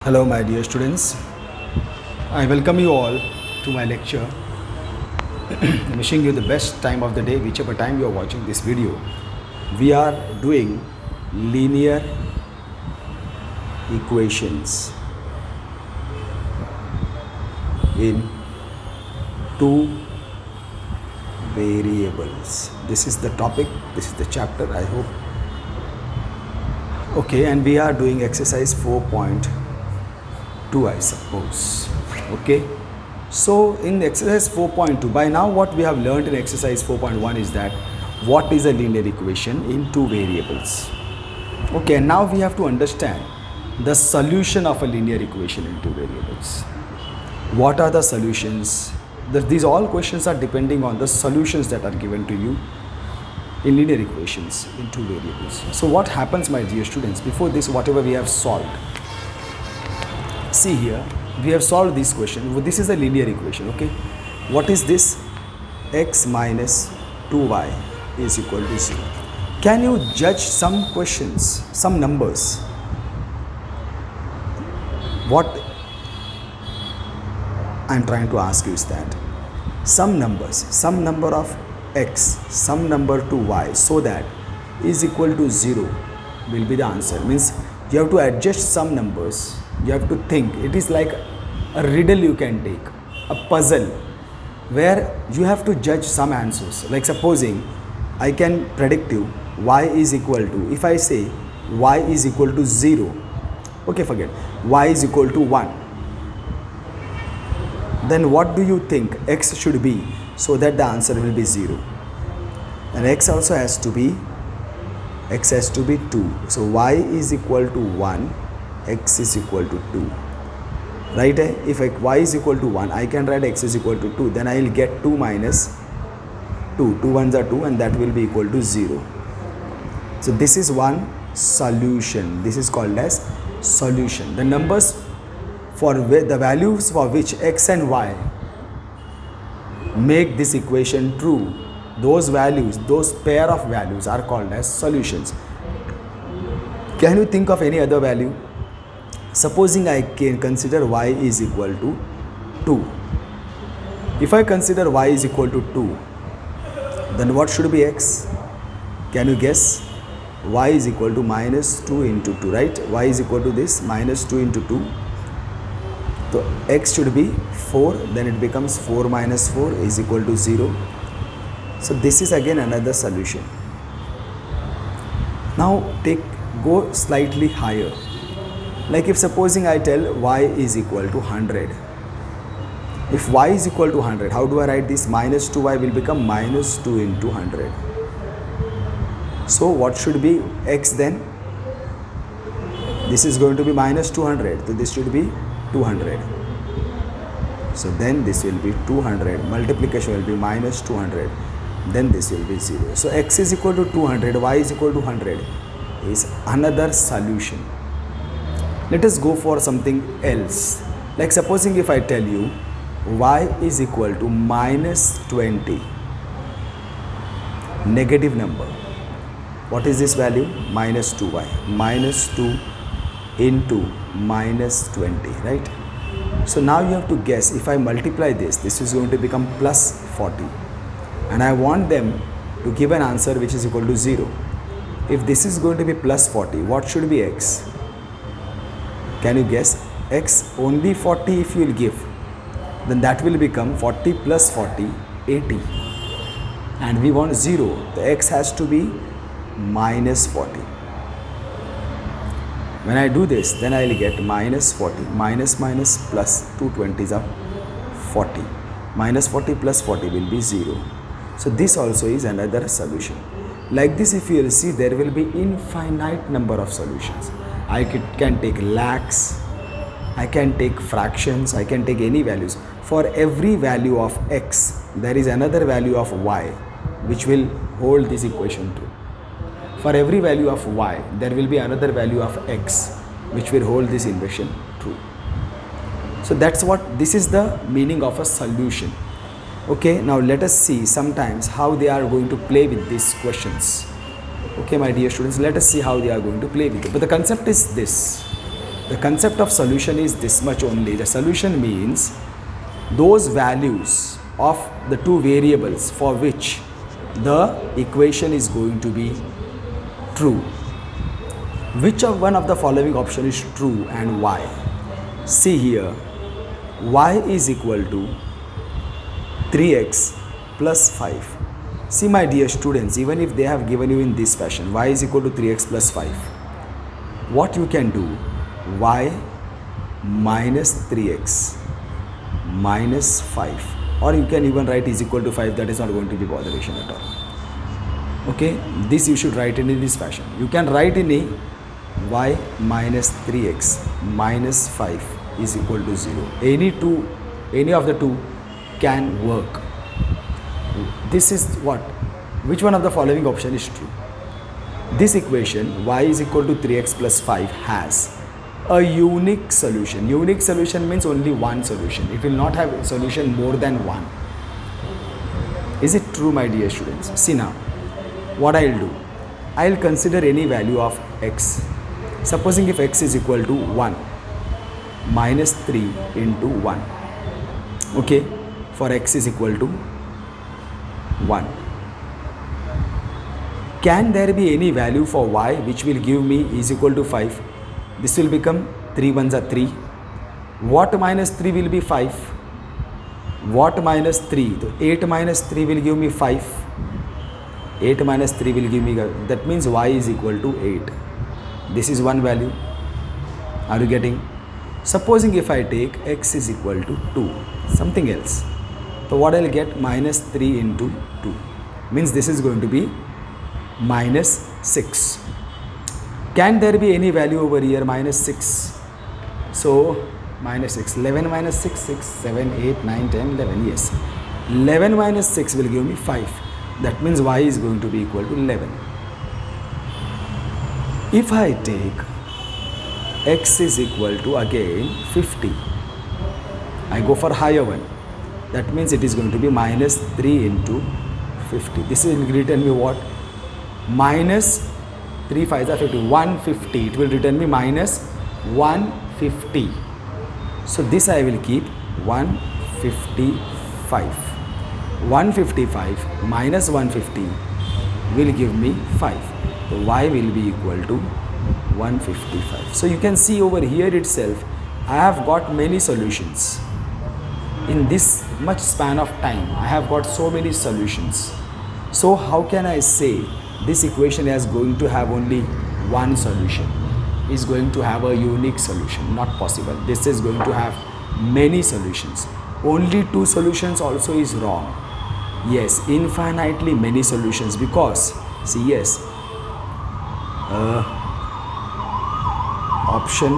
Hello, my dear students. I welcome you all to my lecture. Wishing you the best time of the day, whichever time you are watching this video. We are doing linear equations in two variables. This is the topic, this is the chapter, I hope. Okay, and we are doing exercise 4.2, I suppose. Okay, so in exercise 4.2, by now what we have learned in exercise 4.1 is that what is a linear equation in two variables. Okay, and now we have to understand the solution of a linear equation in two variables. What are the solutions? These all questions are depending on the solutions that are given to you in linear equations in two variables. So what happens, my dear students, before this, whatever we have solved, see here, we have solved this question. This is a linear equation, okay? What is this? X minus 2y is equal to 0. Can you judge some questions, some numbers? What I'm trying to ask you is that some numbers, some number of x, some number to y, so that is equal to 0 will be the answer. Means you have to adjust some numbers. You have to think. It is like a riddle you can take, a puzzle, where you have to judge some answers. Like supposing I can predict you y is equal to, if I say y is equal to 0, okay, forget, y is equal to 1, then what do you think x should be so that the answer will be 0? And x also has to be 2. So y is equal to 1, x is equal to 2. Right? If y is equal to 1, I can write x is equal to 2. Then I will get 2 minus 2. 2 ones are 2, and that will be equal to 0. So this is one solution. This is called as solution. The numbers for the values for which x and y make this equation true, those values, those pair of values are called as solutions. Can you think of any other value? Supposing I can consider y is equal to 2. If I consider y is equal to 2, then what should be x? Can you guess? Y is equal to minus 2 into 2, right? Y is equal to this, minus 2 into 2. So x should be 4, then it becomes 4 minus 4 is equal to 0. So this is again another solution. Now go slightly higher. Like if supposing I tell y is equal to 100. If y is equal to 100, how do I write this? Minus 2y will become minus 2 into 100. So what should be x then? This is going to be minus 200. So this should be 200. So then this will be 200. Multiplication will be minus 200. Then this will be 0. So x is equal to 200, y is equal to 100 is another solution. Let us go for something else. Like supposing if I tell you y is equal to minus 20, negative number. What is this value? Minus 2y. Minus 2 into minus 20, right? So now you have to guess, if I multiply this is going to become plus 40. And I want them to give an answer which is equal to 0. If this is going to be plus 40, what should be x? Can you guess? X only 40 if you will give, then that will become 40 plus 40, 80. And we want 0. The x has to be minus 40. When I do this, then I will get minus 40. Minus plus 2 20s are 40. Minus 40 plus 40 will be 0. So this also is another solution. Like this, if you will see, there will be infinite number of solutions. I can take lakhs, I can take fractions, I can take any values. For every value of x, there is another value of y which will hold this equation true. For every value of y, there will be another value of x which will hold this equation true. So that's what, this is the meaning of a solution. Okay, now let us see sometimes how they are going to play with these questions. Okay, my dear students, let us see how they are going to play with it. But the concept is this. The concept of solution is this much only. The solution means those values of the two variables for which the equation is going to be true. Which of one of the following option is true and why? See here, y is equal to 3x plus 5. See my dear students, even if they have given you in this fashion, y is equal to 3x plus 5. What you can do, y minus 3x minus 5, or you can even write is equal to 5, that is not going to be botheration at all. Okay, this you should write in this fashion. You can write in a y minus 3x minus 5 is equal to 0. Any of the two can work. This is what? Which one of the following option is true? This equation y is equal to 3x plus 5 has a unique solution. Unique solution means only one solution. It will not have a solution more than one. Is it true, my dear students? See now, what I'll do, I'll consider any value of x. Supposing if x is equal to 1, minus 3 into 1. Okay, for x is equal to 1. Can there be any value for y which will give me is equal to 5? This will become 3 ones are 3. What minus 3 will be 5? What minus 3? So 8 minus 3 will give me 5. 8 minus 3 will give me, that means y is equal to 8. This is one value. Are you getting? Supposing if I take x is equal to 2, something else. So what I'll get? Minus 3 into 2. Means this is going to be minus 6. Can there be any value over here? Minus 6. So minus 6. 11 minus 6, 6, 7, 8, 9, 10, 11. Yes. 11 minus 6 will give me 5. That means y is going to be equal to 11. If I take x is equal to again 50, I go for higher one. That means it is going to be minus 3 into 50. This will return me what? Minus 3 5s are 50. 150. It will return me minus 150. So this I will keep 155. 155 minus 150 will give me 5. So y will be equal to 155. So you can see over here itself, I have got many solutions. In this much span of time, I have got so many solutions. So how can I say this equation is going to have only one solution? Is going to have a unique solution? Not possible. This is going to have many solutions. Only two solutions also is wrong. Yes, infinitely many solutions, because see, yes, option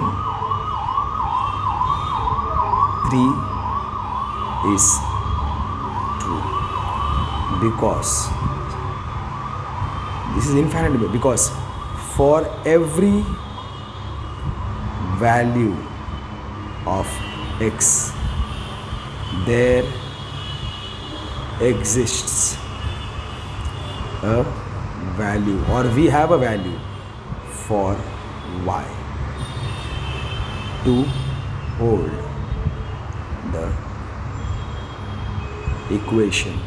3 is true, because this is infinite, because for every value of x there exists a value, or we have a value for y to hold the equation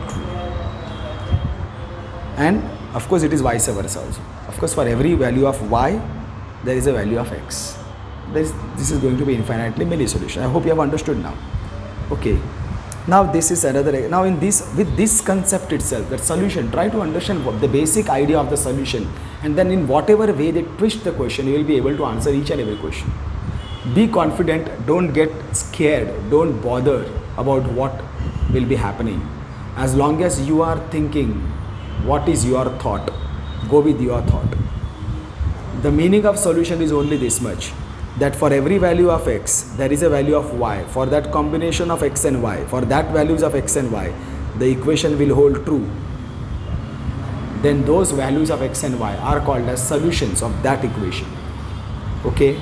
true. And of course it is vice versa also. Of course, for every value of y there is a value of x. This is going to be infinitely many solutions. I hope you have understood now. Okay, now this is another. Now in this, with this concept itself, that solution, try to understand what the basic idea of the solution, and then in whatever way they twist the question, you will be able to answer each and every question. Be confident, don't get scared, don't bother about what will be happening. As long as you are thinking what is your thought, go with your thought. The meaning of solution is only this much, that for every value of x there is a value of y. For that combination of x and y, for that values of x and y, the equation will hold true. Then those values of x and y are called as solutions of that equation. Okay,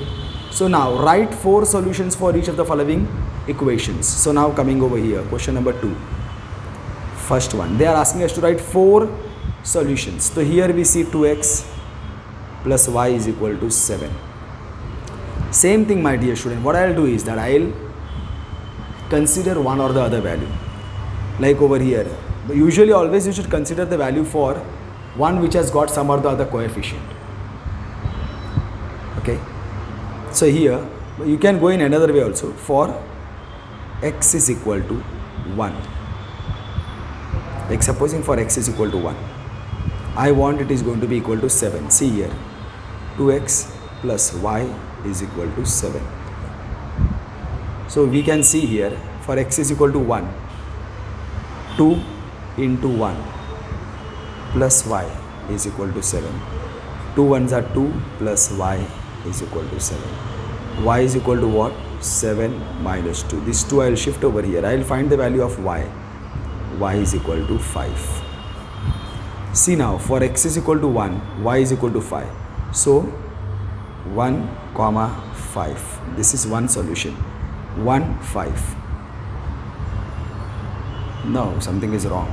so now write 4 solutions for each of the following equations. So now coming over here, question number 2. First one, they are asking us to write 4 solutions. So here we see 2x plus y is equal to 7. Same thing, my dear student, what I'll do is that I'll consider one or the other value. Like over here, usually always you should consider the value for one which has got some or the other coefficient. Okay, so here you can go in another way also. For x is equal to 1, like supposing for x is equal to 1, I want it is going to be equal to 7. See here, 2x plus y is equal to 7. So we can see here, for x is equal to 1, 2 into 1 plus y is equal to 7. 2 ones are 2 plus y is equal to 7. Y is equal to what? 7 minus 2. This 2 I will shift over here. I will find the value of y. Y is equal to 5. See now, for x is equal to 1, y is equal to 5. So 1 comma 5. This is one solution. 1 5. No, something is wrong.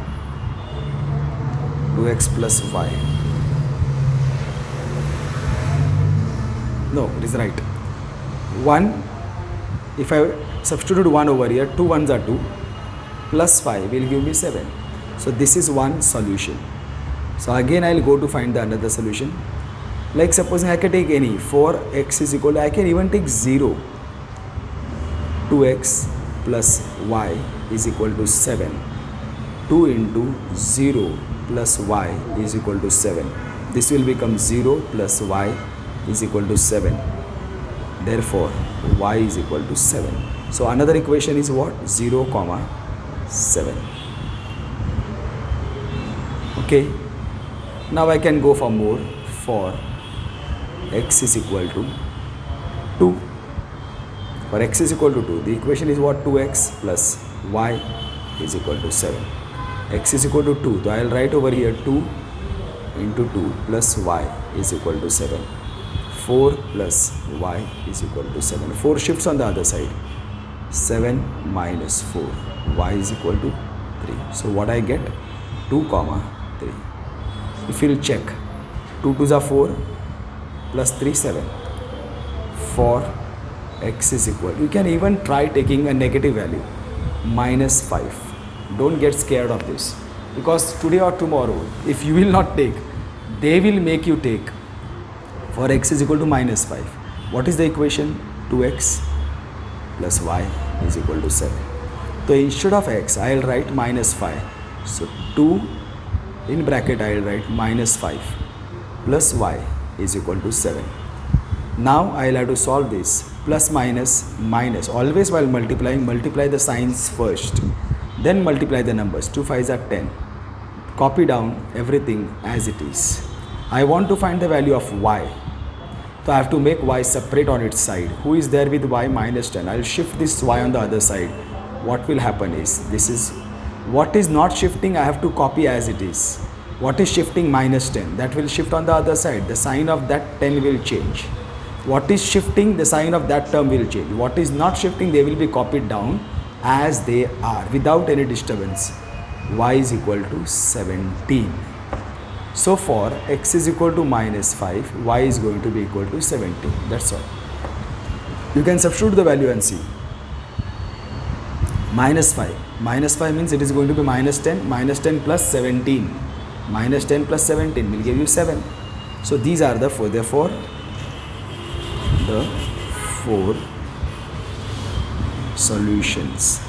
2x plus y. No, it is right. 1, if I substitute 1 over here, 2 ones are 2, plus 5 will give me 7. So this is one solution. So again I will go to find the another solution. Like supposing I can take any, for x is equal to, I can even take 0. 2x plus y is equal to 7. 2 into 0 plus y is equal to 7. This will become 0 plus y is equal to 7. Therefore, y is equal to 7. So another equation is what? 0 comma 7. Okay. Now I can go for more. For x is equal to 2. For x is equal to 2, the equation is what? 2x plus y is equal to 7. X is equal to 2, so I will write over here 2 into 2 plus y is equal to 7. 4 plus y is equal to 7. 4 shifts on the other side. 7 minus 4, y is equal to 3. So what I get? 2 comma 3. If you will check, 2 2s are 4 plus 3 7. For x is equal, you can even try taking a negative value, minus 5. Don't get scared of this, because today or tomorrow, if you will not take, they will make you take. For x is equal to minus 5. What is the equation? 2x plus y is equal to 7. So instead of x, I will write minus 5. So 2 in bracket I will write minus 5 plus y is equal to 7. Now I will have to solve this. Plus minus minus. Always while multiplying, multiply the signs first. Then multiply the numbers. 2 5s are 10. Copy down everything as it is. I want to find the value of y. So I have to make y separate on its side. Who is there with y? Minus 10. I will shift this y on the other side. What will happen is, this is what is not shifting, I have to copy as it is. What is shifting? Minus 10. That will shift on the other side. The sign of that 10 will change. What is shifting? The sign of that term will change. What is not shifting? They will be copied down as they are without any disturbance. Y is equal to 17. So for x is equal to minus 5, y is going to be equal to 17. That's all. You can substitute the value and see. Minus 5. Minus 5 means it is going to be minus 10. Minus 10 plus 17. Minus 10 plus 17 will give you 7. So these are the four. Therefore, the 4 solutions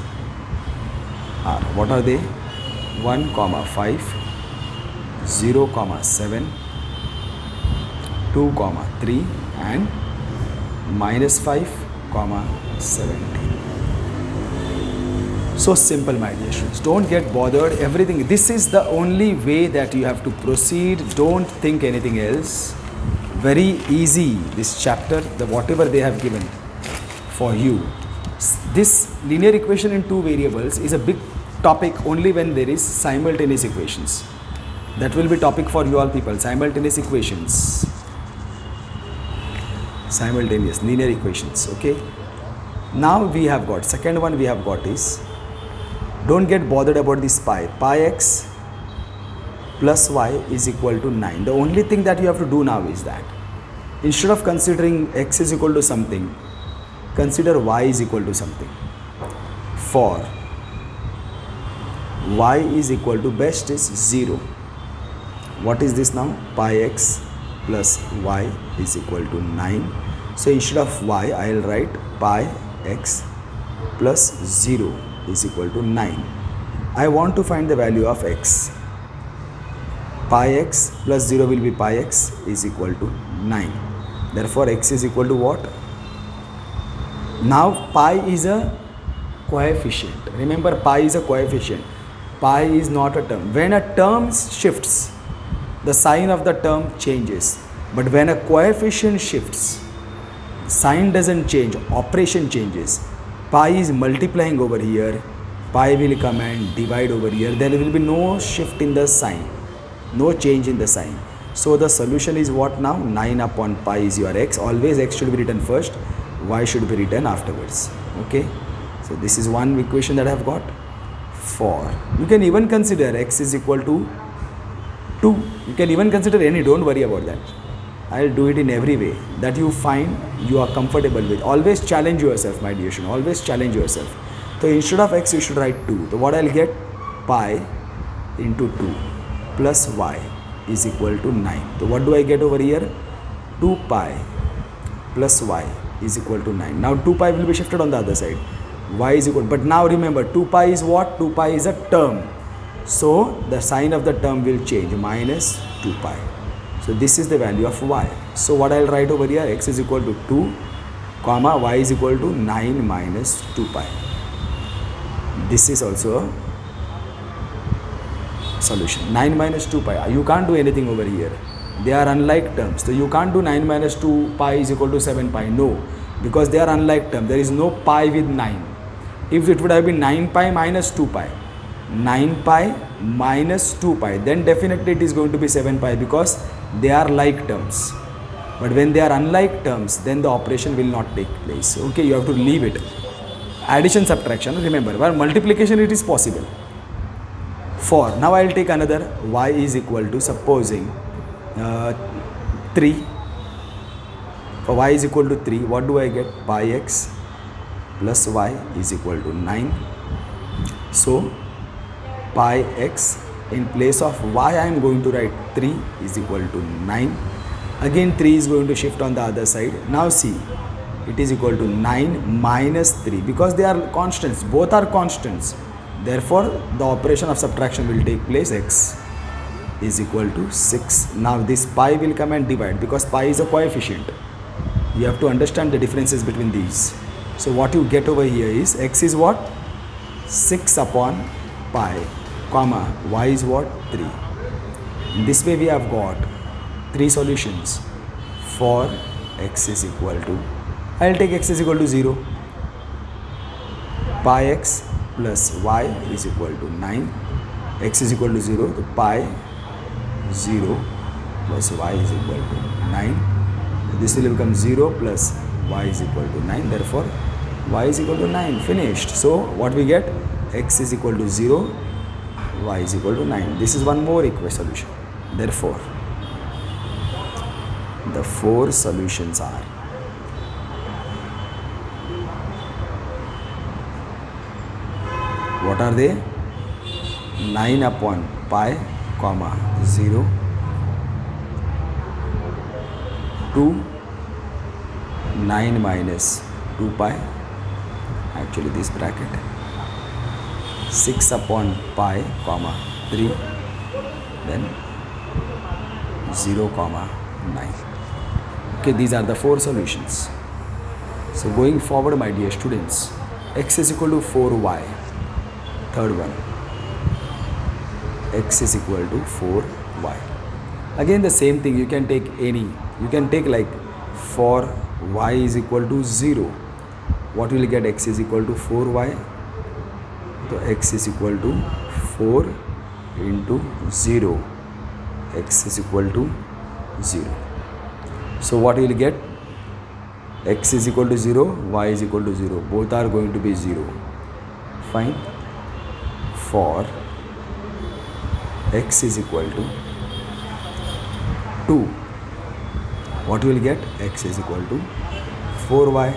are, what are they? 1 comma 5, 0 comma 7, 2 comma 3 and minus 5 comma 17. So simple, my dear students. Don't get bothered. Everything, this is the only way that you have to proceed. Don't think anything else. Very easy, this chapter, the whatever they have given for you. This linear equation in two variables is a big topic only when there is simultaneous equations. That will be topic for you all people. Simultaneous equations. Simultaneous linear equations. Okay. Now we have got, second one we have got is, don't get bothered about this pi. Pi x plus y is equal to 9. The only thing that you have to do now is that instead of considering x is equal to something, consider y is equal to something. For y is equal to best is 0. What is this now? Pi x plus y is equal to 9. So instead of y, I will write pi x plus 0 is equal to 9. I want to find the value of x. Pi x plus 0 will be pi x is equal to 9. Therefore, x is equal to what? Now, pi is a coefficient. Remember, pi is a coefficient. Pi is not a term. When a term shifts, the sign of the term changes. But when a coefficient shifts, sign doesn't change, operation changes. Pi is multiplying over here, pi will come and divide over here. There will be no shift in the sign, no change in the sign. So the solution is what now? 9 upon pi is your x. Always x should be written first, y should be written afterwards. Okay, so this is one equation that I have got. For you can even consider x is equal to 2. You can even consider any, don't worry about that. I'll do it in every way that you find you are comfortable with. Always challenge yourself, my dear student. Always challenge yourself. So instead of x, you should write 2. So what I'll get? Pi into 2 plus y is equal to 9. So what do I get over here? 2 pi plus y is equal to 9. Now 2 pi will be shifted on the other side. Y is equal. But now remember, 2 pi is what? 2 pi is a term. So the sign of the term will change. Minus 2 pi. So this is the value of y. So what I will write over here, x is equal to 2, comma, y is equal to 9 minus 2 pi. This is also a solution. 9 minus 2 pi. You can't do anything over here. They are unlike terms. So you can't do 9 minus 2 pi is equal to 7 pi. No, because they are unlike terms. There is no pi with 9. If it would have been 9 pi minus 2 pi, 9 pi minus 2 pi, then definitely it is going to be 7 pi because they are like terms. But when they are unlike terms, then the operation will not take place. Okay, you have to leave it. Addition, subtraction, remember, while multiplication it is possible. For now I will take another. Y is equal to, supposing 3. For y is equal to 3, what do I get? Pi x plus y is equal to 9. So pi x, in place of y I am going to write 3 is equal to 9. Again 3 is going to shift on the other side. Now see, it is equal to 9 minus 3 because they are constants, both are constants. Therefore the operation of subtraction will take place. X is equal to 6. Now this pi will come and divide because pi is a coefficient. You have to understand the differences between these. So what you get over here is x is what? 6 upon pi, comma, y is what? 3. In this way we have got 3 solutions for x is equal to, I will take x is equal to 0. Pi x plus y is equal to 9. X is equal to 0. So pi 0 plus y is equal to 9. This will become 0 plus y is equal to 9. Therefore, y is equal to 9. Finished. So what we get? X is equal to 0, y is equal to 9. This is one more solution. Therefore, the 4 solutions are what are they? 9 upon pi, comma 0, 2, 9 minus 2 pi, actually this bracket, 6 upon pi, comma 3, then 0, comma 9. Okay, these are the 4 solutions. So going forward, my dear students, x is equal to 4y. Third one, x is equal to 4y. Again the same thing, you can take any, you can take like for y is equal to 0. What will you get? X is equal to 4y. So x is equal to 4 into 0. X is equal to 0. So what will you get? X is equal to 0, y is equal to 0. Both are going to be 0. Fine. For x is equal to 2. what you will get? X is equal to 4y.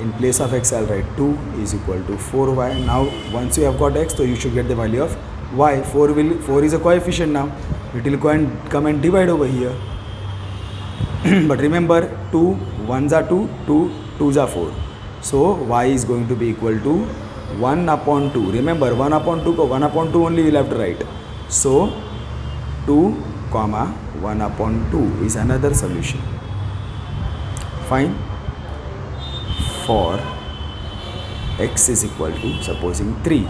In place of x I'll write 2 is equal to 4y. Now once you have got x, so you should get the value of y. 4 is a coefficient now. It will go and come and divide over here. But remember, 2 1s are 2, 2 2s are 4. So y is going to be equal to 1 upon 2. Remember, 1 upon 2, 1 upon 2 only you will have to write. So 2 comma 1 upon 2 is another solution. Fine. For x is equal to, supposing 3,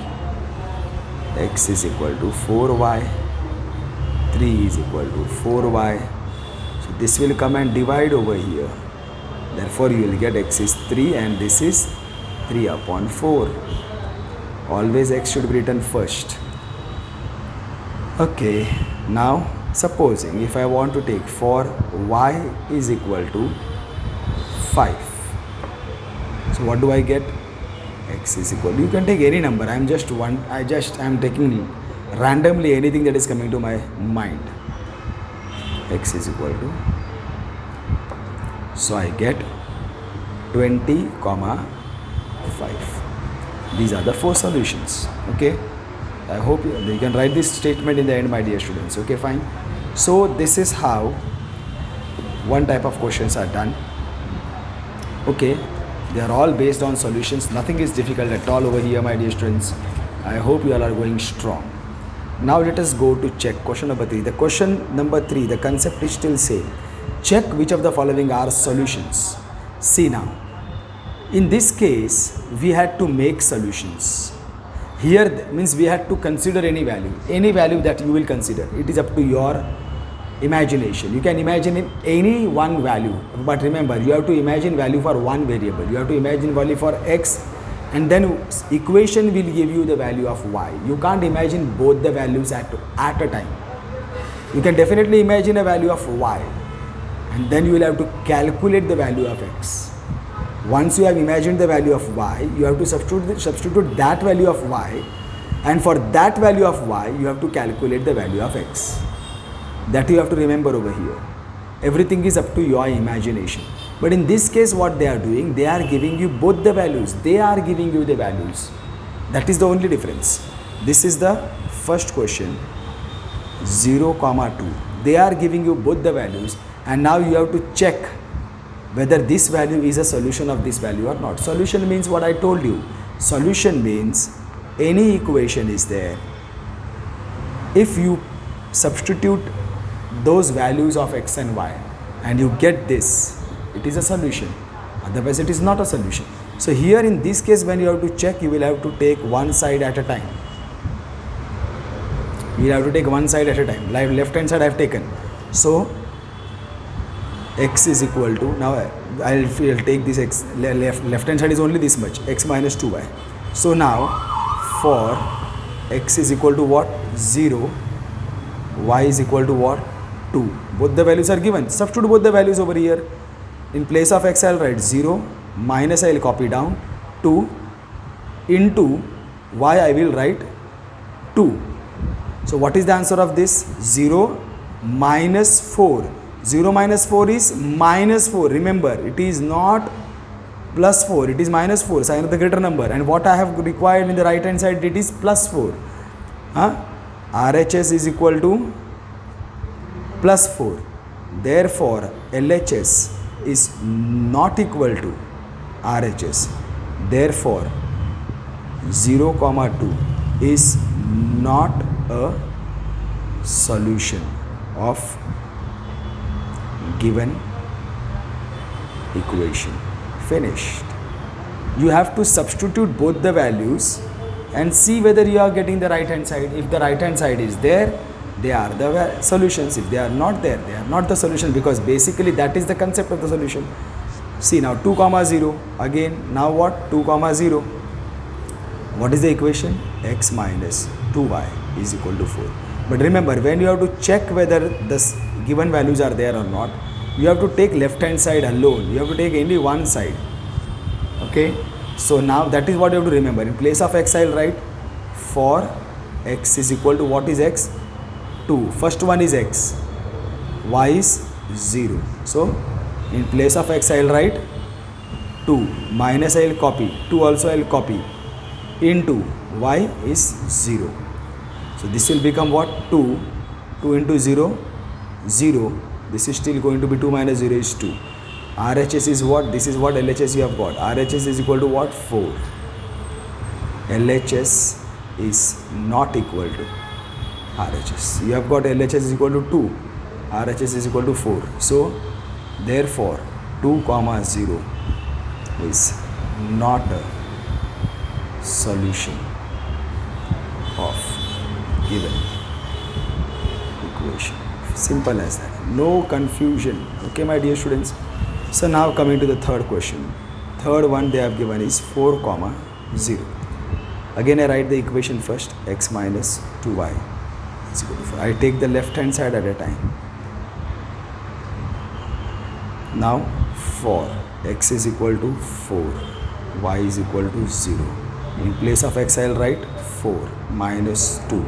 x is equal to 4y, 3 is equal to 4y. So this will come and divide over here. Therefore you will get x is 3 and this is 3 upon 4. Always x should be written first. Okay, now supposing if I want to take for y is equal to 5. So what do I get? X is equal to, you can take any number. I am taking randomly anything that is coming to my mind. X is equal to, so I get 20 comma 5. These are the 4 solutions. Okay, I hope you can write this statement in the end, my dear students. Okay, fine. So this is how one type of questions are done. Okay, they are all based on solutions. Nothing is difficult at all over here, my dear students. I hope you all are going strong. Now let us go to check question number 3. The question number 3, the concept is still same. Check which of the following are solutions. See now, in this case we had to make solutions. Here means we had to consider any value that you will consider. It is up to your imagination. You can imagine any one value, but remember you have to imagine value for one variable. You have to imagine value for x, and then equation will give you the value of y. You can't imagine both the values at a time. You can definitely imagine a value of y, and then you will have to calculate the value of x. Once you have imagined the value of y, you have to substitute that value of y, and for that value of y you have to calculate the value of x. That you have to remember over here. Everything is up to your imagination. But in this case what they are doing, they are giving you both the values. They are giving you the values. That is the only difference. This is the first question, 0, 2. They are giving you both the values, and now you have to check whether this value is a solution of this value or not. Solution means what I told you. Solution means any equation is there. If you substitute those values of x and y and you get this, it is a solution. Otherwise it is not a solution. So here in this case, when you have to check, you will have to take one side at a time. You will have to take one side at a time. Like left hand side I have taken. So x is equal to, now I'll take this x, left hand side is only this much, x minus 2y. So now for x is equal to what? 0, y is equal to what? 2. Both the values are given. Substitute both the values over here. In place of x I'll write 0, minus I will copy down, 2 into y I will write 2. So what is the answer of this? 0 minus 4. 0 minus 4 is minus 4. Remember, it is not plus 4, it is minus 4, sign of the greater number. And what I have required in the right hand side, it is plus 4. RHS is equal to plus 4. Therefore, LHS is not equal to RHS. Therefore, 0, 2 is not a solution of given equation. Finished. You have to substitute both the values and see whether you are getting the right hand side. If the right hand side is there, they are the solutions. If they are not there, they are not the solution, because basically that is the concept of the solution. See now 2, 0. Again, now what? 2, 0. What is the equation? X minus 2y is equal to 4. But remember, when you have to check whether the given values are there or not, you have to take left hand side alone. You have to take only one side. Okay. So now that is what you have to remember. In place of x I will write for x is equal to, what is x? 2. First one is x. Y is 0. So In place of x I will write 2 minus I will copy 2 also I will copy into y is 0. So this will become what? 2 into 0 0. This is still going to be 2 minus 0 is 2. RHS is what? This is what LHS you have got. RHS is equal to what? 4. LHS is not equal to RHS. You have got LHS is equal to 2. RHS is equal to 4. So therefore 2 comma 0 is not a solution of given equation. Simple as that. No confusion. Okay, my dear students. So now coming to the third question. Third one they have given is 4 comma 0. Again I write the equation first. X minus 2y is equal to 4. I take the left hand side at a time. Now for x is equal to 4, y is equal to 0. In place of x I will write 4 minus 2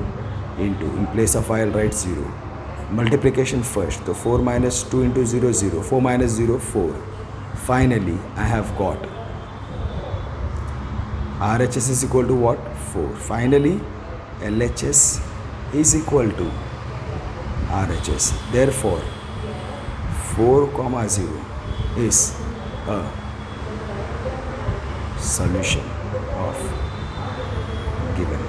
into, in place of y I will write 0. Multiplication first. So 4 minus 2 into 0, 0. 4 minus 0, 4. Finally I have got RHS is equal to what? 4. Finally LHS is equal to RHS. Therefore 4 comma 0 is a solution of given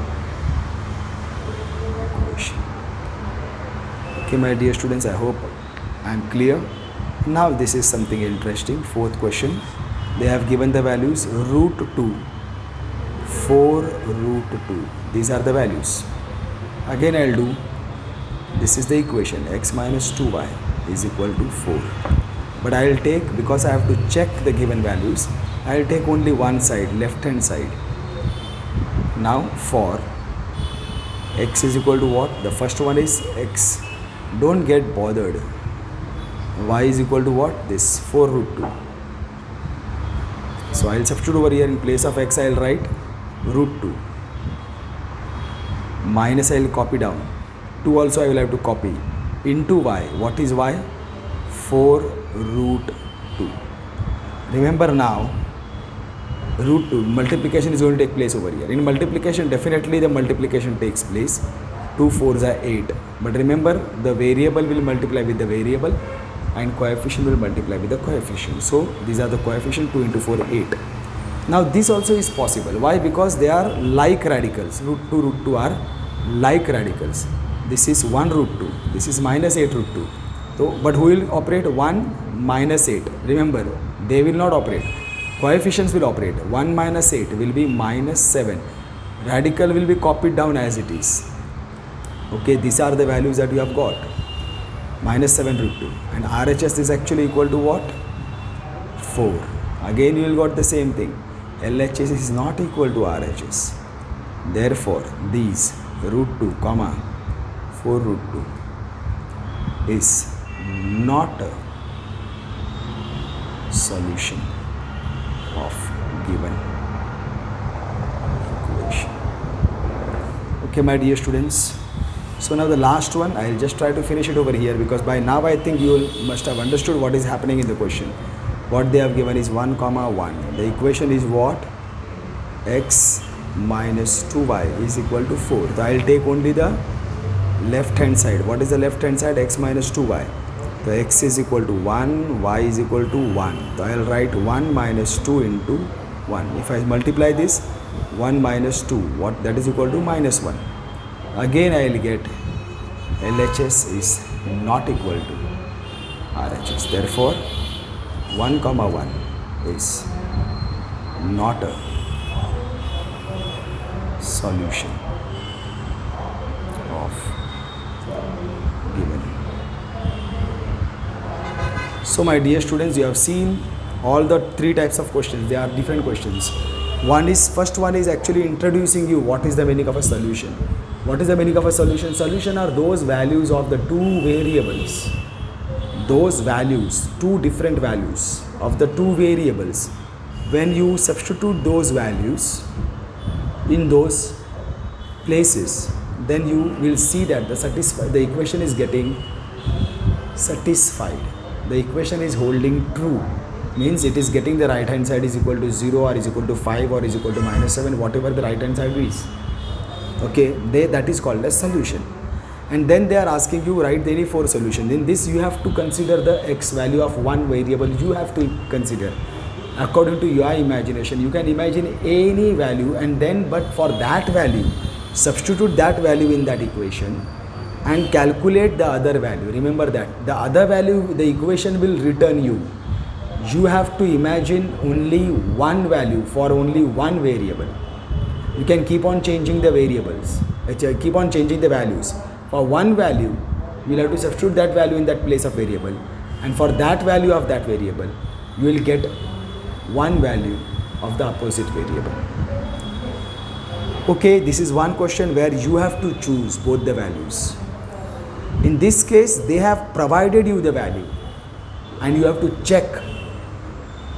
equation. Okay, my dear students, I hope I am clear. Now this is something interesting. Fourth question. They have given the values root 2, 4 root 2. These are the values. Again I will do, this is the equation, x minus 2y is equal to 4. But I will take, because I have to check the given values, I will take only one side, left hand side. Now for x is equal to what? The first one is x. Don't get bothered. Y is equal to what? This 4 root 2. So I will substitute over here. In place of x I will write root 2. Minus I will copy down. 2 also I will have to copy. Into y. What is y? 4 root 2. Remember now, root 2, multiplication is going to take place over here. In multiplication, definitely the multiplication takes place. 2 4s are 8. But remember, the variable will multiply with the variable and coefficient will multiply with the coefficient. So these are the coefficient. 2 into 4, 8. Now this also is possible. Why? Because they are like radicals. Root 2, root 2 are like radicals. This is 1 root 2. This is minus 8 root 2. So, but who will operate? 1 minus 8. Remember, they will not operate. Coefficients will operate. 1 minus 8 will be minus 7. Radical will be copied down as it is. Okay, these are the values that you have got. Minus 7 root 2. And RHS is actually equal to what? 4. Again you will got the same thing. LHS is not equal to RHS. Therefore, these root 2 comma 4 root 2 is not a solution of given equation. Okay, my dear students. So now the last one, I will just try to finish it over here, because by now I think you must have understood what is happening in the question. What they have given is 1 comma 1. The equation is what? X minus 2y is equal to 4. So I will take only the left hand side. What is the left hand side? X minus 2y. So x is equal to 1, y is equal to 1. So I will write 1 minus 2 into 1. If I multiply this, 1 minus 2, what? That is equal to minus 1. Again I will get LHS is not equal to RHS. Therefore 1 comma 1 is not a solution of given. So my dear students, you have seen all the 3 types of questions. They are different questions. First one is actually introducing you what is the meaning of a solution. What is the meaning of a solution? Solution are those values of the 2 variables. Those values, 2 different values of the 2 variables. When you substitute those values in those places, then you will see that the equation is getting satisfied. the equation is holding true, means it is getting the right hand side is equal to 0 or is equal to 5 or is equal to -7, whatever the right hand side is. Okay, that is called as solution. And then they are asking you write any 4 solutions. In this you have to consider the x value of one variable. You have to consider according to your imagination. You can imagine any value, and then but for that value substitute that value in that equation and calculate the other value. Remember that the other value the equation will return you. You have to imagine only one value for only one variable. You can keep on changing the variables, keep on changing the values. For one value, you will have to substitute that value in that place of variable, and for that value of that variable, you will get one value of the opposite variable. Okay, this is one question where you have to choose both the values. In this case, they have provided you the value, and you have to check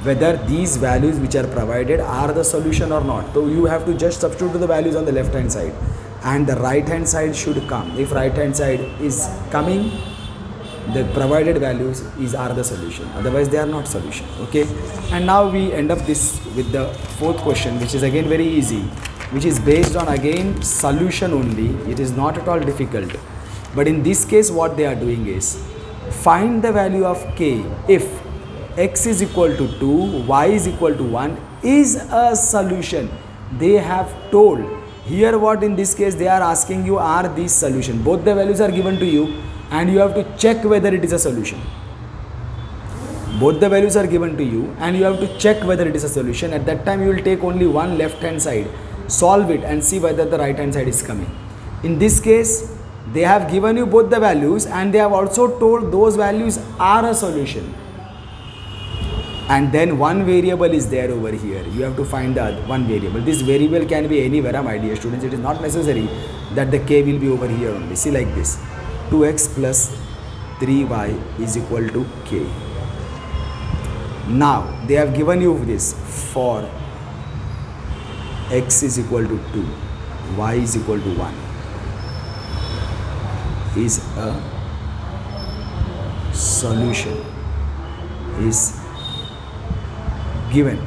whether these values which are provided are the solution or not. So you have to just substitute the values on the left hand side, and the right hand side should come. If right hand side is coming, the provided values are the solution, otherwise they are not solution. Okay, and now we end up this with the fourth question, which is again very easy, which is based on again solution only. It is not at all difficult, but in this case what they are doing is find the value of k if x is equal to 2, y is equal to 1 is a solution. They have told here what in this case they are asking you are these solution. Both the values are given to you and you have to check whether it is a solution. Both the values are given to you and you have to check whether it is a solution. At that time you will take only one left hand side, solve it and see whether the right hand side is coming. In this case they have given you both the values and they have also told those values are a solution. And then one variable is there over here. You have to find the one variable. This variable can be anywhere, my dear students. It is not necessary that the k will be over here only. See like this. 2x plus 3y is equal to k. Now they have given you this for x is equal to 2, y is equal to 1 is a solution, is given.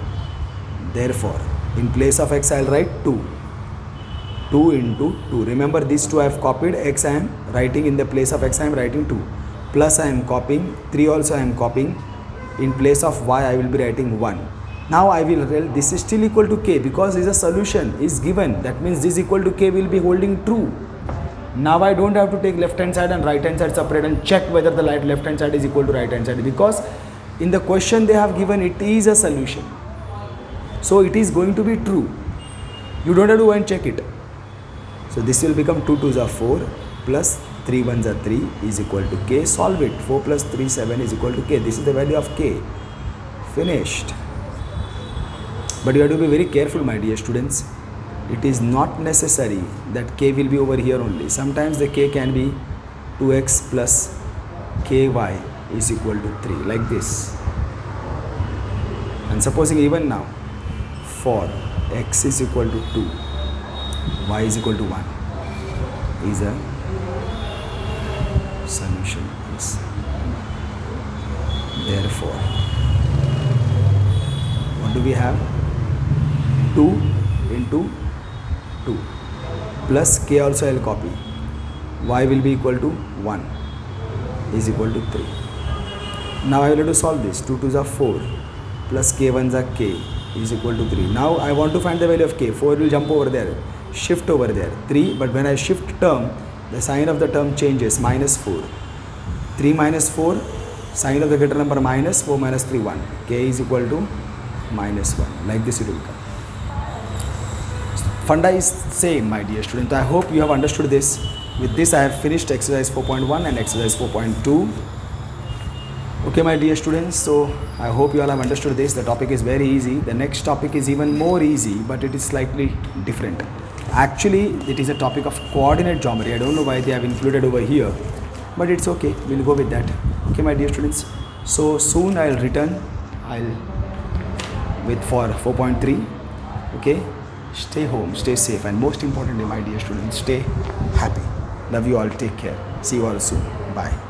Therefore in place of x I will write 2 into 2. Remember these two I have copied. X I am writing in the place of x I am writing 2, plus I am copying 3 also I am copying. In place of y I will be writing 1. Now I will write this is still equal to k because is a solution is given. That means this equal to k will be holding true. Now I don't have to take left hand side and right hand side separate and check whether the left hand side is equal to right hand side, because in the question they have given it is a solution. So it is going to be true. You don't have to go and check it. So this will become 2 2s are 4 plus 3 1s are 3 is equal to k. Solve it. 4 plus 3 7 is equal to k. This is the value of k. Finished. But you have to be very careful, my dear students. It is not necessary that k will be over here only. Sometimes the k can be 2x plus ky is equal to 3 like this. And supposing even now for x is equal to 2, y is equal to 1 is a solution. Therefore what do we have? 2 into 2 plus k also I will copy. Y will be equal to 1 is equal to 3. Now I will have to solve this. 2 2s are 4 plus k 1s are k is equal to 3. Now I want to find the value of k. 4 will jump over there, shift over there. 3, but when I shift term, the sign of the term changes, minus 4. 3 minus 4, sign of the greater number minus 4 minus 3 1. K is equal to minus 1. Like this it will come. Funda is same, my dear student. I hope you have understood this. With this I have finished exercise 4.1 and exercise 4.2. Okay, my dear students, so I hope you all have understood this. The topic is very easy. The next topic is even more easy, but it is slightly different. Actually, it is a topic of coordinate geometry. I don't know why they have included over here, but it's okay. We'll go with that. Okay, my dear students. So soon I'll return. With for 4.3. Okay. Stay home, stay safe, and most importantly, my dear students, stay happy. Love you all. Take care. See you all soon. Bye.